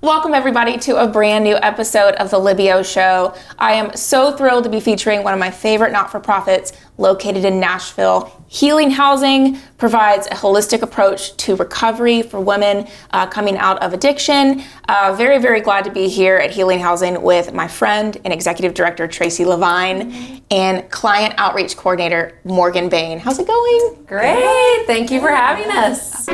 Welcome everybody to a brand new episode of the Libby O Show. I am so thrilled to be featuring one of my favorite not-for-profits located in Nashville. Healing Housing provides a holistic approach to recovery for women coming out of addiction. Very, very glad to be here at Healing Housing with my friend and Executive Director Tracey Levine and Client Outreach Coordinator Morgan Baine. How's it going? Great, thank you for having us.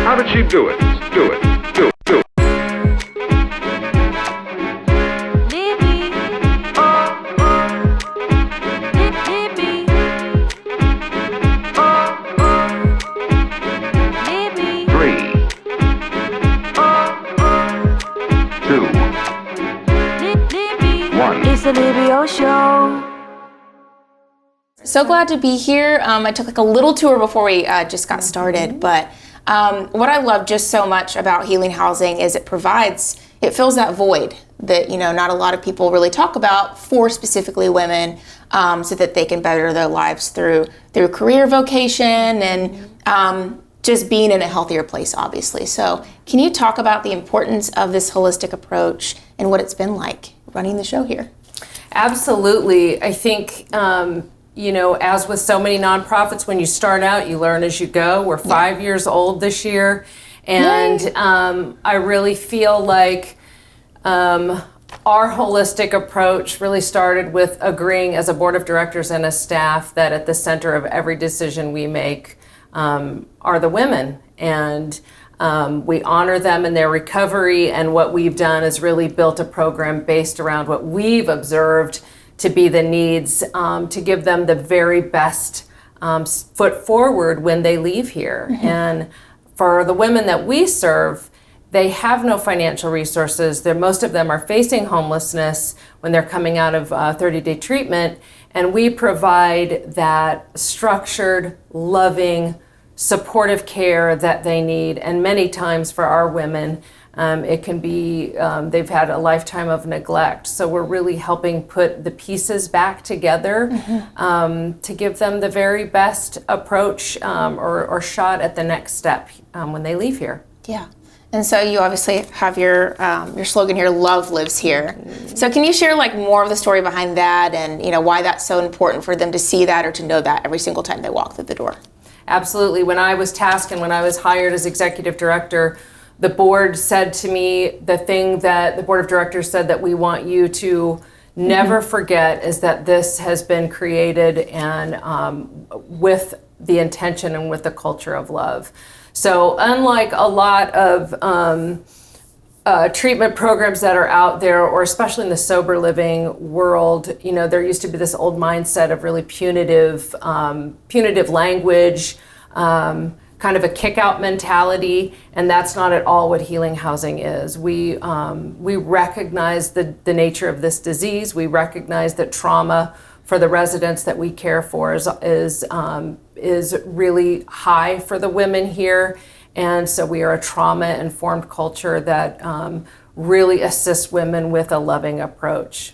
How did she do it? Do it. Libby. Libby. Libby. 3, 2, Libby. 1. It's the Libby O Show. So glad to be here. I took a little tour before we just got started, but what I love just so much about Healing Housing is it fills that void that, not a lot of people really talk about for specifically women, so that they can better their lives through career vocation and just being in a healthier place, obviously. So can you talk about the importance of this holistic approach and what it's been like running the show here? Absolutely. I think, as with so many nonprofits, when you start out, you learn as you go. We're 5 years old this year, and I really feel like our holistic approach really started with agreeing as a board of directors and a staff that at the center of every decision we make are the women, and we honor them in their recovery. And what we've done is really built a program based around what we've observed to be the needs, to give them the very best foot forward when they leave here. Mm-hmm. And for the women that we serve, they have no financial resources. Most of them are facing homelessness when they're coming out of 30-day treatment. And we provide that structured, loving, supportive care that they need. And many times for our women, it can be, they've had a lifetime of neglect. So we're really helping put the pieces back together to give them the very best approach or shot at the next step when they leave here. Yeah. And so you obviously have your slogan here, love lives here. Mm-hmm. So can you share more of the story behind that and why that's so important for them to see that or to know that every single time they walk through the door? Absolutely. When I was tasked and when I was hired as executive director, the board said to me, the thing that the board of directors said that we want you to never forget is that this has been created and with the intention and with the culture of love. So unlike a lot of treatment programs that are out there, or especially in the sober living world, there used to be this old mindset of really punitive language, kind of a kick-out mentality, and that's not at all what Healing Housing is. We recognize the nature of this disease. We recognize that trauma for the residents that we care for is really high for the women here, and so we are a trauma-informed culture that really assists women with a loving approach.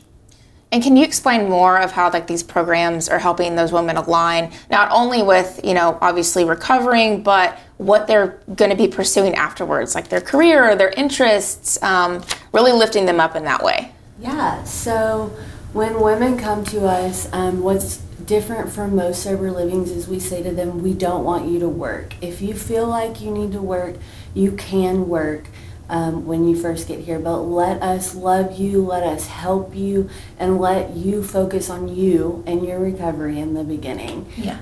And can you explain more of how these programs are helping those women align, not only with, obviously recovering, but what they're going to be pursuing afterwards, like their career or their interests, really lifting them up in that way? Yeah, so when women come to us, what's different from most sober livings is we say to them, we don't want you to work. If you feel like you need to work, you can work. When you first get here, but let us love you, let us help you, and let you focus on you and your recovery in the beginning. Yeah.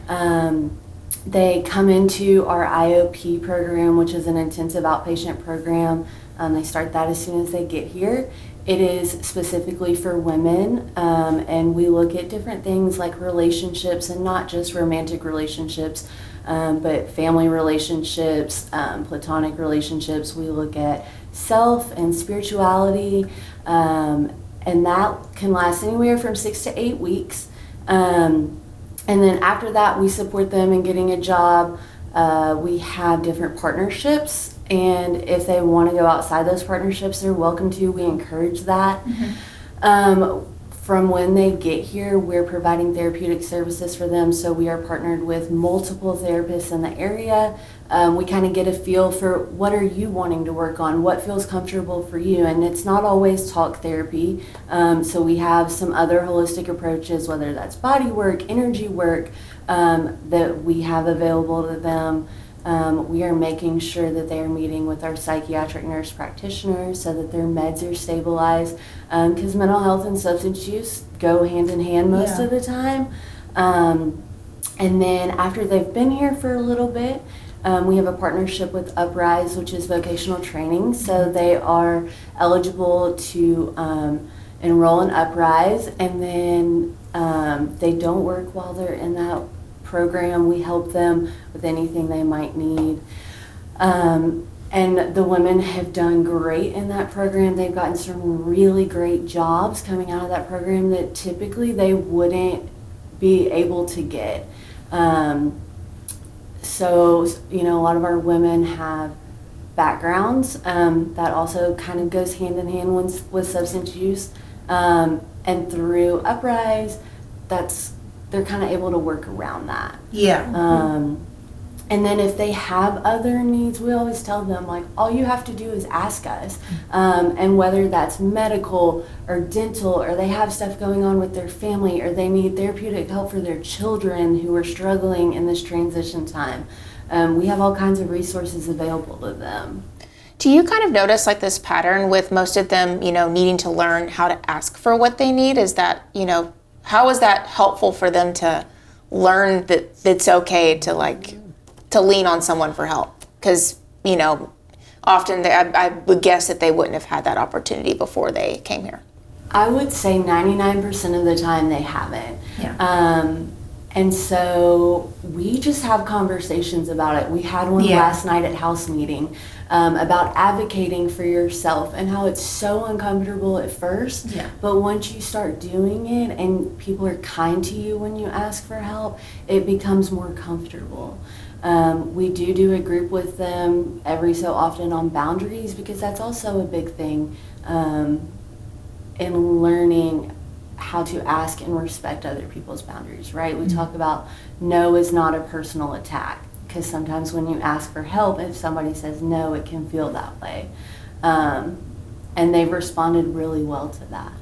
They come into our IOP program, which is an intensive outpatient program. They start that as soon as they get here. It is specifically for women, and we look at different things like relationships, and not just romantic relationships, but family relationships, platonic relationships. We look at self and spirituality, and that can last anywhere from 6 to 8 weeks. And then after that, we support them in getting a job. We have different partnerships, and if they want to go outside those partnerships, they're welcome to. We encourage that. Mm-hmm. from when they get here, we're providing therapeutic services for them. So we are partnered with multiple therapists in the area. We kind of get a feel for what are you wanting to work on, what feels comfortable for you. And it's not always talk therapy. So we have some other holistic approaches, whether that's body work, energy work, that we have available to them. We are making sure that they are meeting with our psychiatric nurse practitioners so that their meds are stabilized, because mental health and substance use go hand in hand most of the time. And then after they've been here for a little bit, we have a partnership with Uprise, which is vocational training. So they are eligible to enroll in Uprise, and then they don't work while they're in that program. We help them with anything they might need. And the women have done great in that program. They've gotten some really great jobs coming out of that program that typically they wouldn't be able to get. So, a lot of our women have backgrounds that also kind of goes hand in hand with substance use. And through Uprise, they're kind of able to work around that. And then if they have other needs, we always tell them, like, all you have to do is ask us. And whether that's medical or dental, or they have stuff going on with their family, or they need therapeutic help for their children who are struggling in this transition time, we have all kinds of resources available to them. Do you kind of notice like this pattern with most of them, needing to learn how to ask for what they need? Is that, how is that helpful for them to learn that it's okay to lean on someone for help? Because, often I would guess that they wouldn't have had that opportunity before they came here. I would say 99% of the time they haven't. And so we just have conversations about it. We had one last night at house meeting about advocating for yourself and how it's so uncomfortable at first. But once you start doing it and people are kind to you when you ask for help, it becomes more comfortable. We do a group with them every so often on boundaries, because that's also a big thing in learning how to ask and respect other people's boundaries, right? We talk about no is not a personal attack, because sometimes when you ask for help, if somebody says no, it can feel that way. And they've responded really well to that.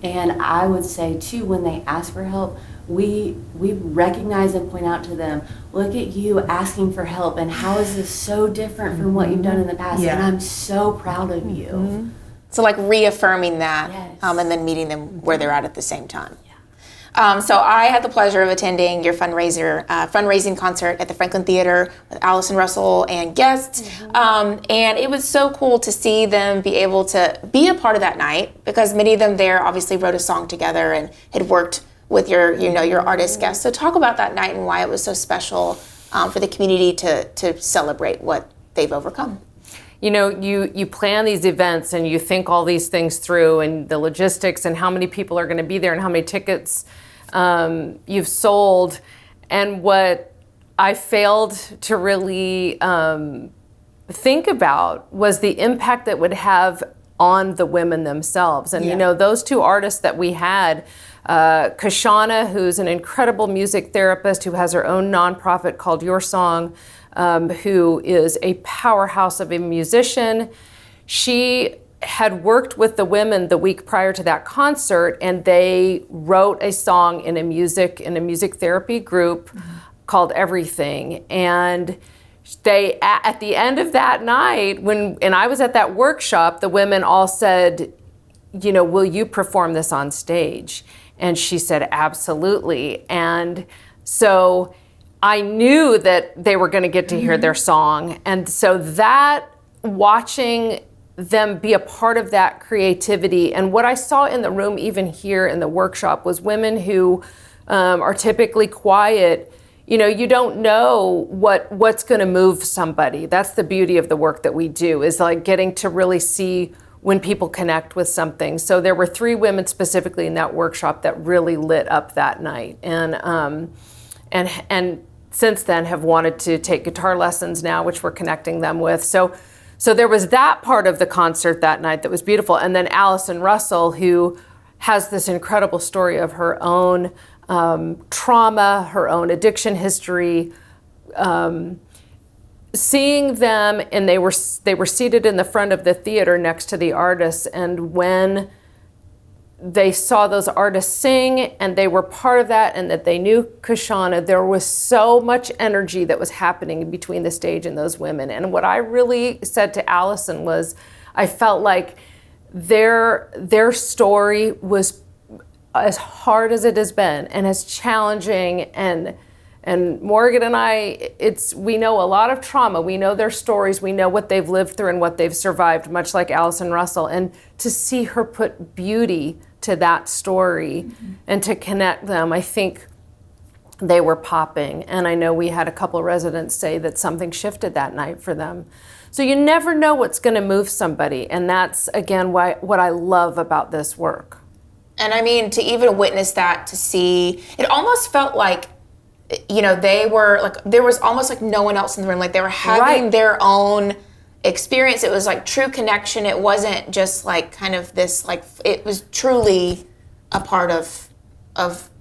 And I would say too, when they ask for help, we recognize and point out to them, look at you asking for help, and how is this so different from what you've done in the past? And I'm so proud of you. So like reaffirming that, and then meeting them where they're at the same time. So I had the pleasure of attending your fundraising concert at the Franklin Theater with Allison Russell and guests. And it was so cool to see them be able to be a part of that night, because many of them there obviously wrote a song together and had worked with your artist guests. So talk about that night and why it was so special for the community to celebrate what they've overcome. You plan these events and you think all these things through, and the logistics and how many people are going to be there and how many tickets you've sold. And what I failed to really think about was the impact that would have on the women themselves. And those two artists that we had, Kyshona, who's an incredible music therapist who has her own nonprofit called Your Song, who is a powerhouse of a musician. She had worked with the women the week prior to that concert, and they wrote a song in a music therapy group called Everything. And they, at the end of that night, and I was at that workshop, the women all said, will you perform this on stage? And she said, absolutely. And so I knew that they were going to get to hear their song. And so that, watching them be a part of that creativity, and what I saw in the room even here in the workshop was women who are typically quiet. You don't know what's going to move somebody. That's the beauty of the work that we do, is like getting to really see when people connect with something. So there were 3 women specifically in that workshop that really lit up that night, and since then have wanted to take guitar lessons now, which we're connecting them with. So there was that part of the concert that night that was beautiful. And then Allison Russell, who has this incredible story of her own trauma, her own addiction history. Seeing them, and they were seated in the front of the theater next to the artists, and when they saw those artists sing and they were part of that and that they knew Kyshona, there was so much energy that was happening between the stage and those women. And what I really said to Allison was, I felt like their story was as hard as it has been and as challenging, and Morgan and I, we know a lot of trauma. We know their stories. We know what they've lived through and what they've survived, much like Allison Russell. And to see her put beauty to that story and to connect them, I think they were popping. And I know we had a couple of residents say that something shifted that night for them. So you never know what's going to move somebody. And that's, again, what I love about this work. And I mean, to even witness that, to see, it almost felt like, they were like, there was almost like no one else in the room. Like they were having their own experience. It was like true connection. It wasn't just like kind of this, like, it was truly a part of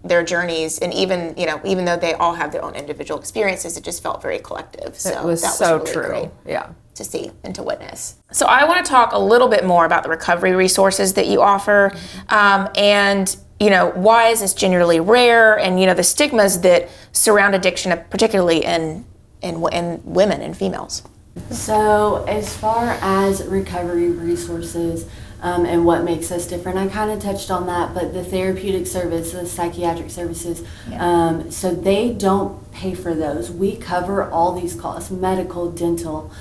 their journeys. And even though they all have their own individual experiences, it just felt very collective. So it was that so was really true. great. Yeah. To see and to witness. So I want to talk a little bit more about the recovery resources that you offer, and why is this generally rare, and the stigmas that surround addiction, particularly in women and females. So as far as recovery resources and what makes us different, I kind of touched on that, but the therapeutic service, the psychiatric services, so they don't pay for those. We cover all these costs, medical, dental,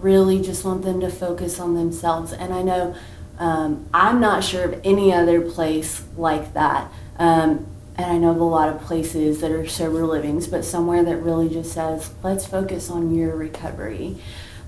really just want them to focus on themselves. And I know I'm not sure of any other place like that. And I know of a lot of places that are sober livings, but somewhere that really just says, let's focus on your recovery.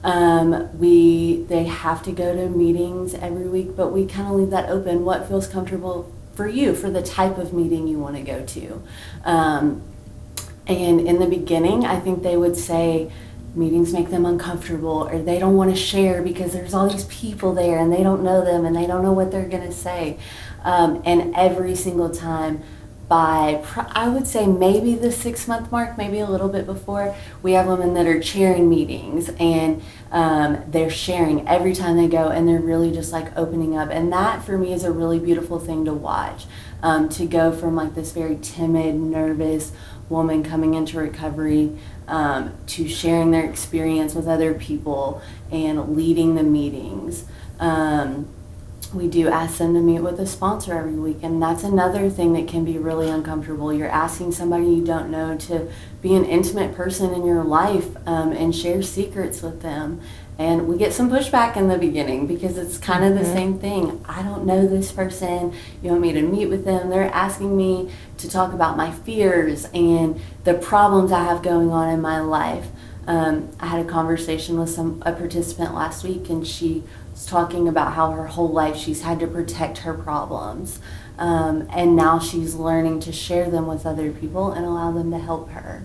They have to go to meetings every week, but we kind of leave that open. What feels comfortable for you, for the type of meeting you want to go to? And in the beginning, I think they would say, meetings make them uncomfortable, or they don't want to share because there's all these people there and they don't know them and they don't know what they're going to say. And every single time, I would say maybe the 6-month mark, maybe a little bit before, we have women that are chairing meetings, and they're sharing every time they go, and they're really just like opening up. And that for me is a really beautiful thing to watch, to go from like this very timid, nervous woman coming into recovery to sharing their experience with other people and leading the meetings. We do ask them to meet with a sponsor every week, and that's another thing that can be really uncomfortable. You're asking somebody you don't know to be an intimate person in your life and share secrets with them. And we get some pushback in the beginning because it's kind of the same thing. I don't know this person. You want me to meet with them? They're asking me to talk about my fears and the problems I have going on in my life. I had a conversation with a participant last week, and she was talking about how her whole life she's had to protect her problems. And now she's learning to share them with other people and allow them to help her,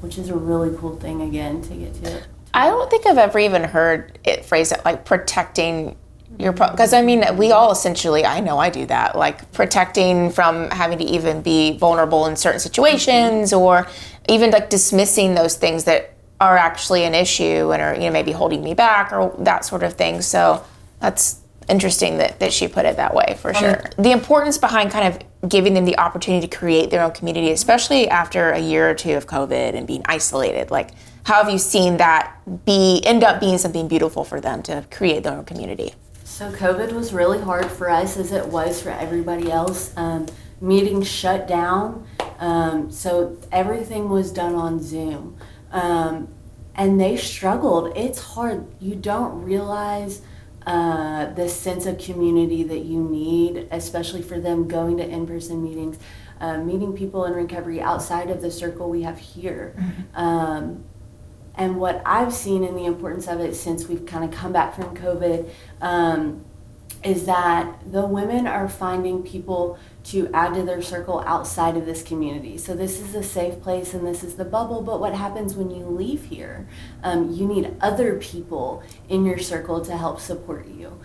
which is a really cool thing, again, to get to it. I don't think I've ever even heard it phrased like protecting your because I mean, we all essentially, I know I do that, like protecting from having to even be vulnerable in certain situations, or even like dismissing those things that are actually an issue and are maybe holding me back or that sort of thing. So that's interesting that she put it that way, for sure. The importance behind kind of giving them the opportunity to create their own community, especially after a year or two of COVID and being isolated. Like, how have you seen that end up being something beautiful for them to create their own community? So COVID was really hard for us, as it was for everybody else. Meetings shut down, so everything was done on Zoom. And they struggled. It's hard. You don't realize the sense of community that you need, especially for them going to in-person meetings, meeting people in recovery outside of the circle we have here. And what I've seen in the importance of it since we've kind of come back from COVID is that the women are finding people to add to their circle outside of this community. So this is a safe place and this is the bubble, but what happens when you leave here? You need other people in your circle to help support you.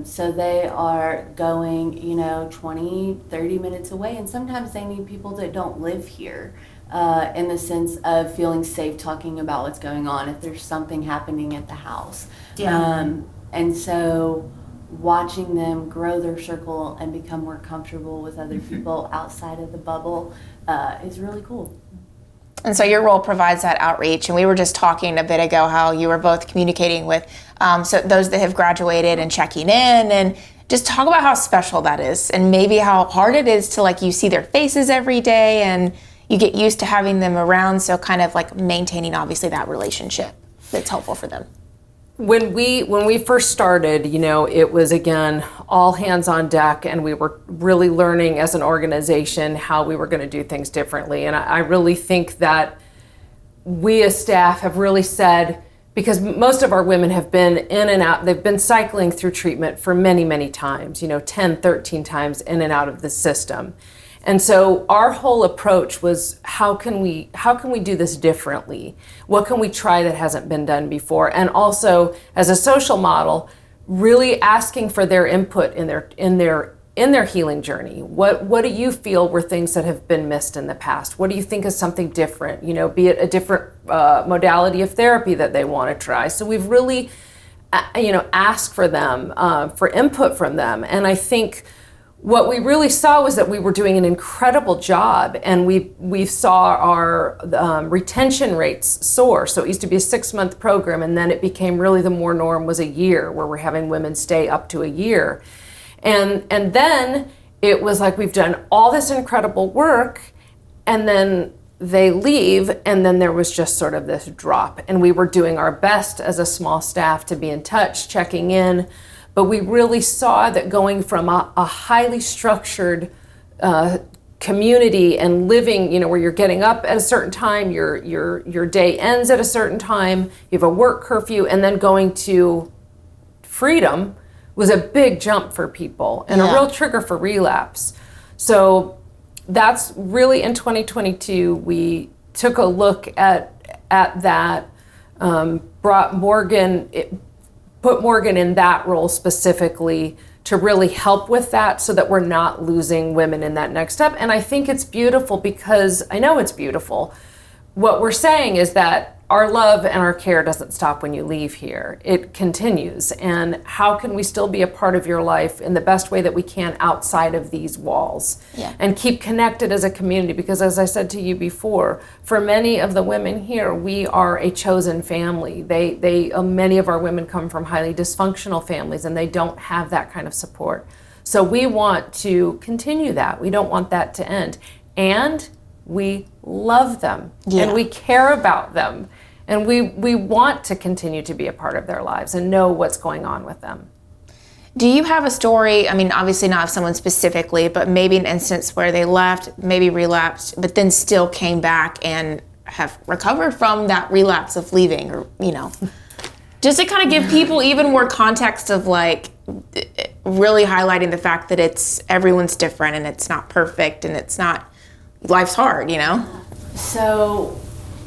So they are going, 20, 30 minutes away, and sometimes they need people that don't live here in the sense of feeling safe talking about what's going on if there's something happening at the house. And so watching them grow their circle and become more comfortable with other people outside of the bubble is really cool. And so your role provides that outreach. And we were just talking a bit ago how you were both communicating with so those that have graduated and checking in, and just talk about how special that is and maybe how hard it is to, like, you see their faces every day and you get used to having them around. So kind of like maintaining obviously that relationship that's helpful for them. When we first started, it was, again, all hands on deck, and we were really learning as an organization how we were going to do things differently. And I really think that we as staff have really said, because most of our women have been in and out, they've been cycling through treatment for many, many times, 10, 13 times in and out of the system. And so our whole approach was, how can we do this differently? What can we try that hasn't been done before? And also, as a social model, really asking for their input in their healing journey. What do you feel were things that have been missed in the past? What do you think is something different? Be it a different modality of therapy that they want to try. So we've really, asked for them, for input from them. And I think what we really saw was that we were doing an incredible job, and we saw our retention rates soar. So it used to be a 6-month program, and then it became really the more norm was a year, where we're having women stay up to a year. And then it was like, we've done all this incredible work, and then they leave, and then there was just sort of this drop. And we were doing our best as a small staff to be in touch, checking in. But we really saw that going from a highly structured community and living, where you're getting up at a certain time, your day ends at a certain time, you have a work curfew, and then going to freedom was a big jump for people and a real trigger for relapse. So that's really, in 2022, we took a look at that, put Morgan in that role specifically to really help with that, so that we're not losing women in that next step. And I think it's beautiful, because I know it's beautiful. What we're saying is that our love and our care doesn't stop when you leave here. It continues. And how can we still be a part of your life in the best way that we can outside of these walls? And keep connected as a community? Because, as I said to you before, for many of the women here, we are a chosen family. Many of our women come from highly dysfunctional families, and they don't have that kind of support. So we want to continue that. We don't want that to end. And we love them, and we care about them, and we want to continue to be a part of their lives and know what's going on with them. Do you have a story, I mean, obviously not of someone specifically, but maybe an instance where they left, maybe relapsed, but then still came back and have recovered from that relapse of leaving, or, just to kind of give people even more context of, like, really highlighting the fact that everyone's different, and it's not perfect, and life's hard, So,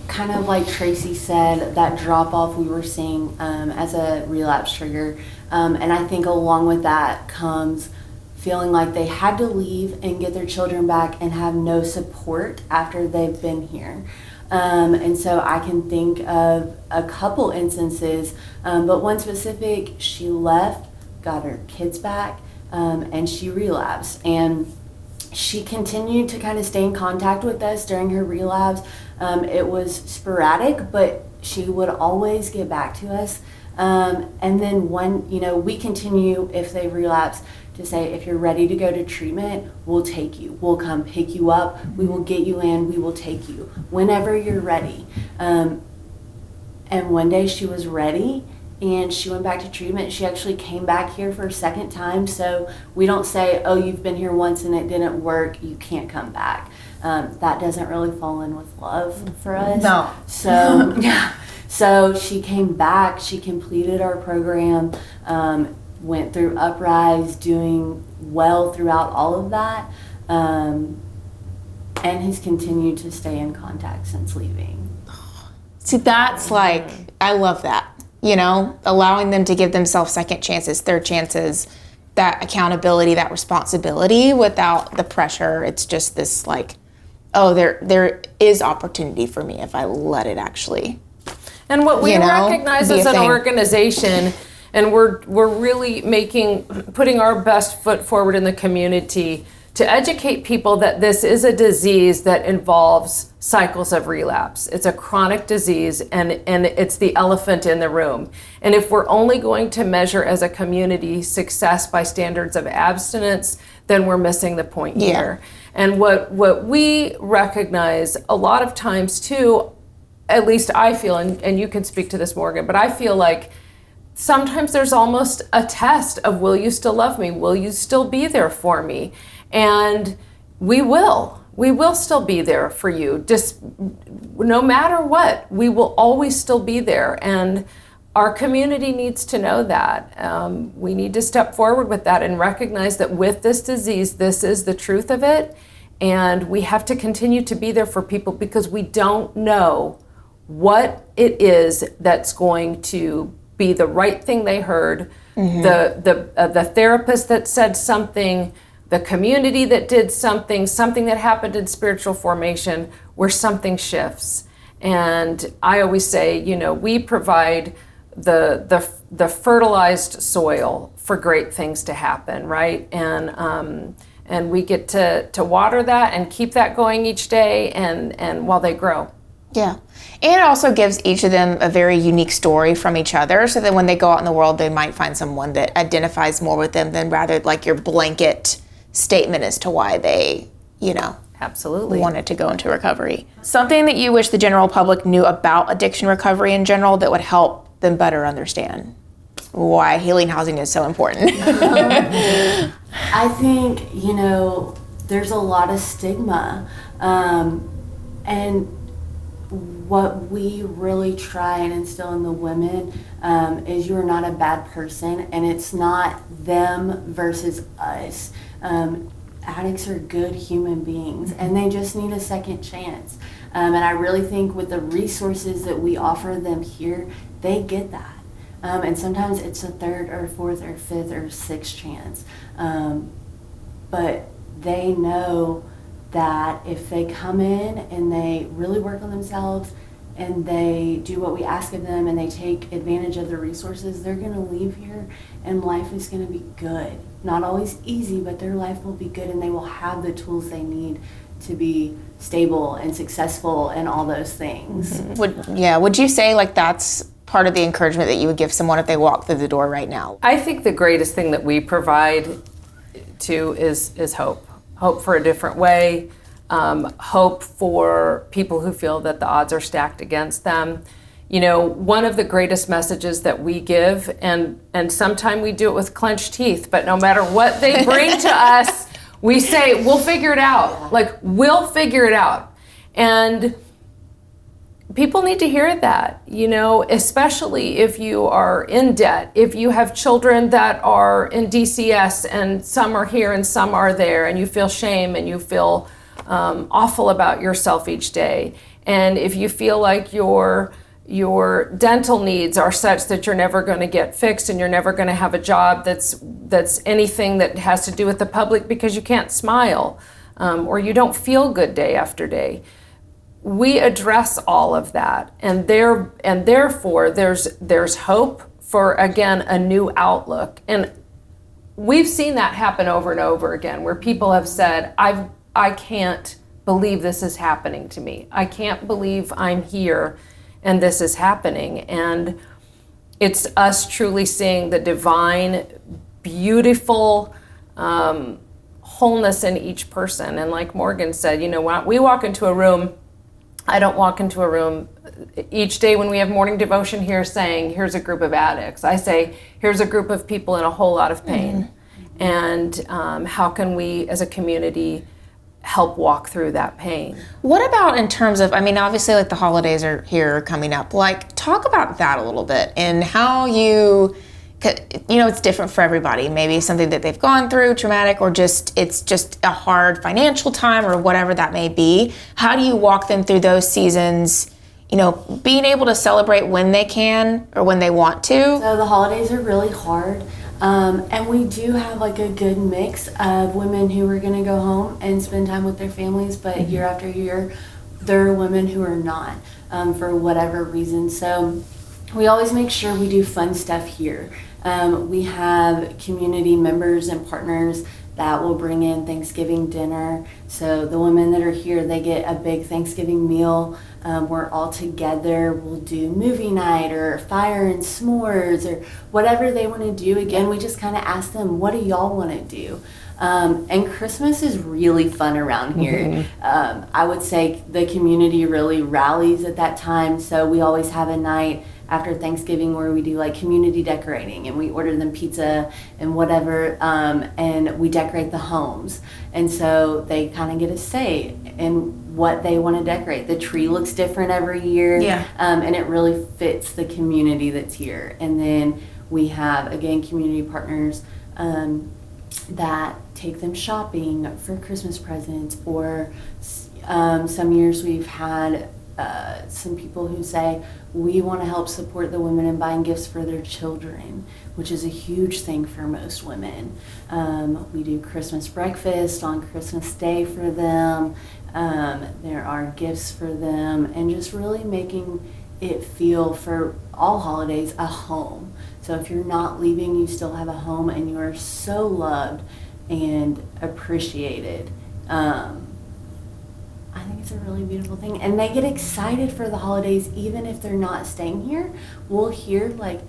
kind of like Tracey said, that drop off we were seeing as a relapse trigger. And I think along with that comes feeling like they had to leave and get their children back and have no support after they've been here. And so I can think of a couple instances, but one specific, she left, got her kids back, and she relapsed. And she continued to kind of stay in contact with us during her relapse. It was sporadic, but she would always get back to us. And then we continue, if they relapse, to say, if you're ready to go to treatment, we'll take you. We'll come pick you up. We will get you in. We will take you whenever you're ready. And one day she was ready, and she went back to treatment. She actually came back here for a second time. So we don't say, oh, you've been here once and it didn't work, you can't come back. That doesn't really fall in with love for us. No. So, so she came back, she completed our program, went through Uprise, doing well throughout all of that, and has continued to stay in contact since leaving. See, that's like, I love that. allowing them to give themselves second chances, third chances, that accountability, that responsibility without the pressure. It's just this like, oh, there is opportunity for me if I let it actually. And what we recognize as an thing. organization, and we're really putting our best foot forward in the community to educate people that this is a disease that involves cycles of relapse. It's a chronic disease, and it's the elephant in the room. And if we're only going to measure as a community success by standards of abstinence, then we're missing the point here. And what we recognize a lot of times too, at least I feel, and you can speak to this, Morgan, but I feel like sometimes there's almost a test of, will you still love me? Will you still be there for me? And we will still be there for you. Just no matter what, we will always still be there. And our community needs to know that. We need to step forward with that and recognize that with this disease, this is the truth of it. And we have to continue to be there for people because we don't know what it is that's going to be the right thing they heard, the therapist that said something, the community that did something that happened in spiritual formation where something shifts. And I always say, we provide the fertilized soil for great things to happen, right? And we get to water that and keep that going each day and while they grow. Yeah. And it also gives each of them a very unique story from each other, so that when they go out in the world, they might find someone that identifies more with them than rather like your blanket statement as to why they, absolutely wanted to go into recovery. Something that you wish the general public knew about addiction recovery in general that would help them better understand why healing housing is so important. I think, there's a lot of stigma. And what we really try and instill in the women is you're not a bad person, and it's not them versus us. Addicts are good human beings, and they just need a second chance. And I really think with the resources that we offer them here, they get that. And sometimes it's a third or fourth or fifth or sixth chance. But they know that if they come in and they really work on themselves and they do what we ask of them and they take advantage of the resources, they're going to leave here and life is going to be good. Not always easy, but their life will be good, and they will have the tools they need to be stable and successful and all those things. Would you say like that's part of the encouragement that you would give someone if they walk through the door right now? I think the greatest thing that we provide to is hope. Hope for a different way, hope for people who feel that the odds are stacked against them. One of the greatest messages that we give, and sometimes we do it with clenched teeth, but no matter what they bring to us, we say, we'll figure it out. Like, we'll figure it out. And people need to hear that, especially if you are in debt, if you have children that are in DCS and some are here and some are there, and you feel shame and you feel awful about yourself each day. And if you feel like your dental needs are such that you're never going to get fixed and you're never going to have a job that's anything that has to do with the public because you can't smile or you don't feel good day after day. We address all of that, and therefore there's hope for, again, a new outlook. And we've seen that happen over and over again, where people have said, I can't believe this is happening to me. I can't believe I'm here and this is happening. And it's us truly seeing the divine, beautiful wholeness in each person. And like Morgan said, when we walk into a room, I don't walk into a room each day when we have morning devotion here saying, here's a group of addicts. I say, here's a group of people in a whole lot of pain. And how can we as a community help walk through that pain? What about in terms of, obviously like the holidays are here coming up, like talk about that a little bit and how it's different for everybody. Maybe something that they've gone through, traumatic, or it's just a hard financial time or whatever that may be. How do you walk them through those seasons, being able to celebrate when they can or when they want to. So the holidays are really hard. And we do have like a good mix of women who are going to go home and spend time with their families, but year after year, there are women who are not for whatever reason. So we always make sure we do fun stuff here. We have community members and partners that will bring in Thanksgiving dinner. So the women that are here, they get a big Thanksgiving meal. We're all together. We'll do movie night or fire and s'mores or whatever they want to do. Again, we just kind of ask them, what do y'all want to do? And Christmas is really fun around here. I would say the community really rallies at that time. So we always have a night after Thanksgiving where we do like community decorating, and we order them pizza and whatever, and we decorate the homes. And so they kind of get a say in what they want to decorate. The tree looks different every year, and it really fits the community that's here. And then we have, again, community partners that take them shopping for Christmas presents, or some years we've had some people who say, we want to help support the women in buying gifts for their children, which is a huge thing for most women. We do Christmas breakfast on Christmas Day for them. There are gifts for them, and just really making it feel for all holidays a home. So if you're not leaving, you still have a home, and you are so loved and appreciated. I think it's a really beautiful thing. And they get excited for the holidays even if they're not staying here. We'll hear like,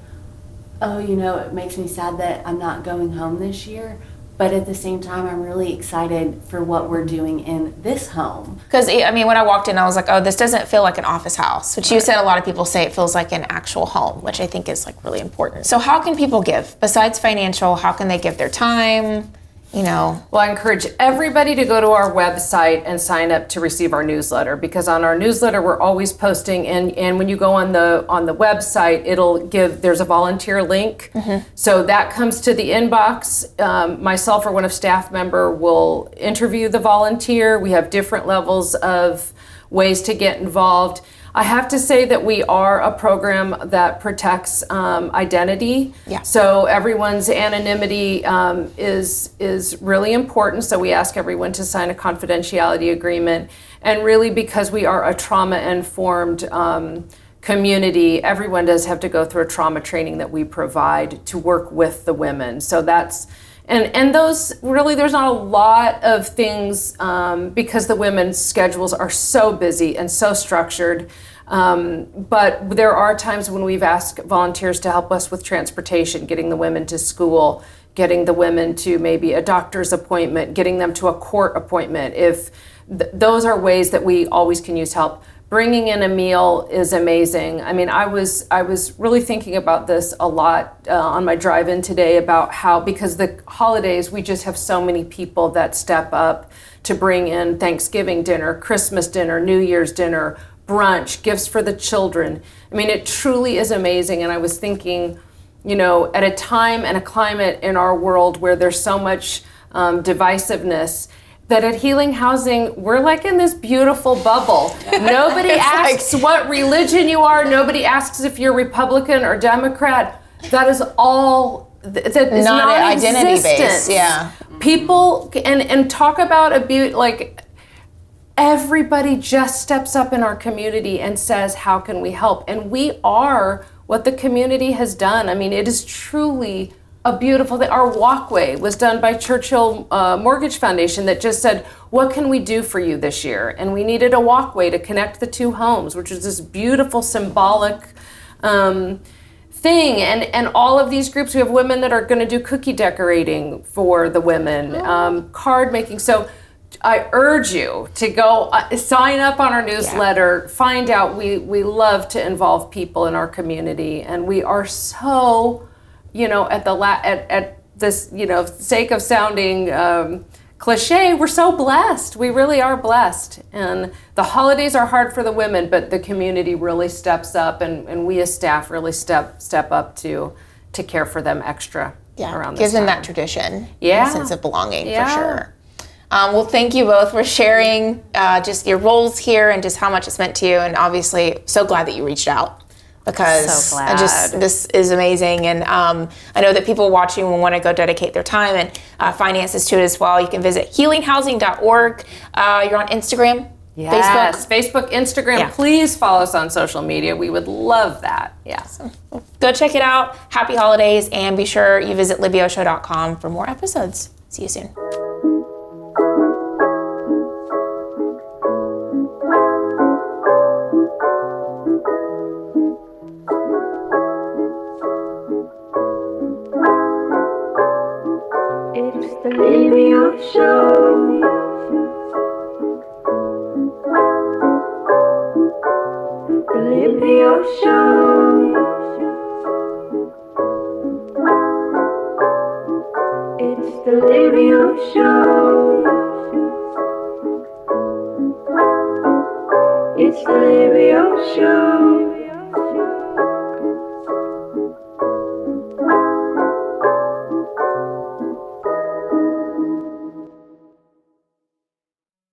oh, it makes me sad that I'm not going home this year. But at the same time, I'm really excited for what we're doing in this home. Because, when I walked in, I was like, oh, this doesn't feel like an office house. Which you said a lot of people say it feels like an actual home, which I think is like really important. So how can people give? Besides financial, how can they give their time? Well, I encourage everybody to go to our website and sign up to receive our newsletter, because on our newsletter we're always posting, and when you go on the website, there's a volunteer link. So that comes to the inbox. Myself or one of staff member will interview the volunteer. We have different levels of ways to get involved. I have to say that we are a program that protects identity. So everyone's anonymity is really important. So we ask everyone to sign a confidentiality agreement. And really, because we are a trauma-informed community, everyone does have to go through a trauma training that we provide to work with the women. So that's and those really, there's not a lot of things because the women's schedules are so busy and so structured. But there are times when we've asked volunteers to help us with transportation, getting the women to school, getting the women to maybe a doctor's appointment, getting them to a court appointment. If those are ways that we always can use help. Bringing in a meal is amazing. I was really thinking about this a lot on my drive-in today about how, because the holidays, we just have so many people that step up to bring in Thanksgiving dinner, Christmas dinner, New Year's dinner, brunch, gifts for the children. It truly is amazing. And I was thinking, at a time and a climate in our world where there's so much divisiveness, that at Healing Housing, we're like in this beautiful bubble. Nobody asks what religion you are. Nobody asks if you're Republican or Democrat. That is all, that is not non-existent. identity-based, yeah. People, and talk about abuse, like, everybody just steps up in our community and says, how can we help? And we are what the community has done. It is truly a beautiful thing. Our walkway was done by Churchill Mortgage Foundation that just said, what can we do for you this year? And we needed a walkway to connect the two homes, which is this beautiful symbolic thing. And all of these groups, we have women that are going to do cookie decorating for the women, card making. So I urge you to go sign up on our newsletter, find out. We love to involve people in our community, and we are so, at this, sake of sounding cliche, we're so blessed. We really are blessed. And the holidays are hard for the women, but the community really steps up, and we as staff really step up to care for them extra around this gives them time. that tradition, a sense of belonging for sure. Well, thank you both for sharing just your roles here and just how much it's meant to you. And obviously, so glad that you reached out because So glad. this is amazing. And I know that people watching will want to go dedicate their time and finances to it as well. You can visit healinghousing.org. You're on Instagram, Yes, Facebook, Instagram. Yeah. Please follow us on social media. We would love that. Yeah. Go check it out. Happy holidays. And be sure you visit LibbyOShow.com for more episodes. See you soon. It's the Libby O Show. The Libby O Show. It's the Libby O Show. It's the Libby O Show.